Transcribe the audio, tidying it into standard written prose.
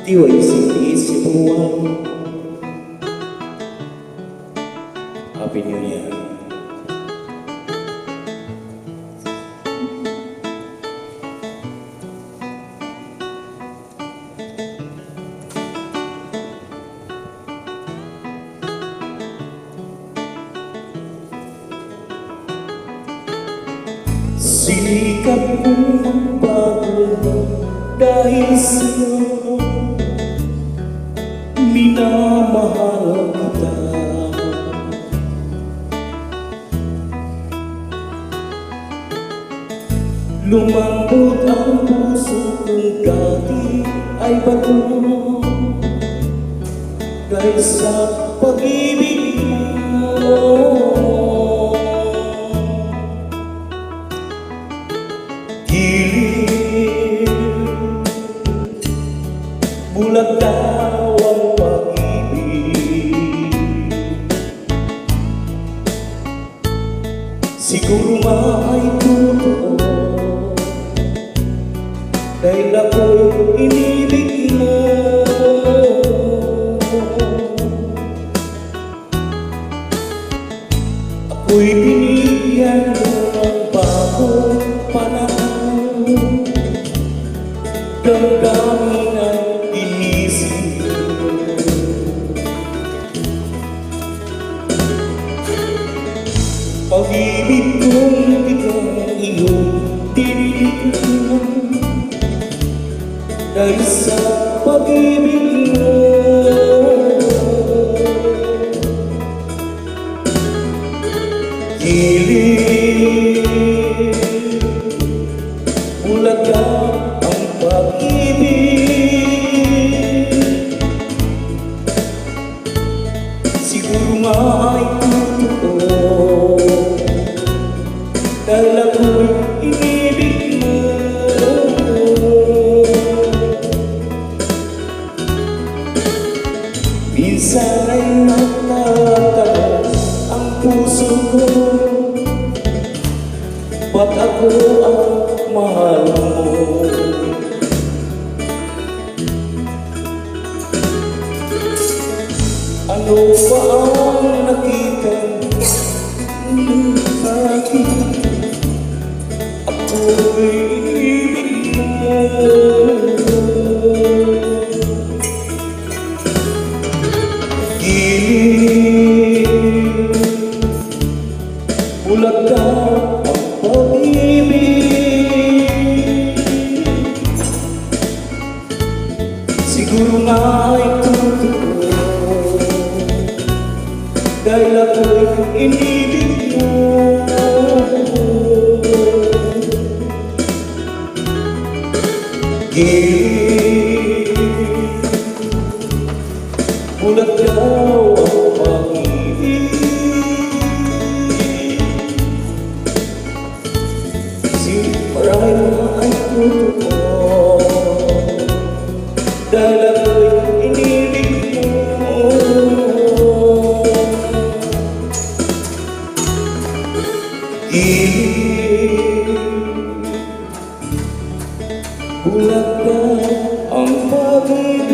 Di ay sitiis si buwan. Happy New Year. Sinikap kong magbago dahil sa'yo, minamahal kita. Lumambot ang puso kong dati ay bago dahil sa pag-ibig mo. Bulag daw ang pag-ibig, siguro nga ay totoo, dahil ako'y inibig mo. Ako'y binigyan mo ng bagong panahon, damdamin ang inisip. Pag-ibig kong biglang iyong tinitigan, dahil sa pag-ibig mo. Gilid, bulaga ang pag-ibig, siguro nga ay totoo, dahil ako'y inibig mo. Minsan ay natatawa ang puso ko, ba't ako ang mahal mo? Ano ba ang nakita sa akin? Ako'y inibig mo. Gilid, bulag daw ang pag-ibig, siguro nga ay totoo, dahil ako'y inibig mo. Gilid, bulag daw ang pag-ibig, marami na ay totoo, dahil ako'y inibig mo. Gilid, bulag daw ang pag-ibig,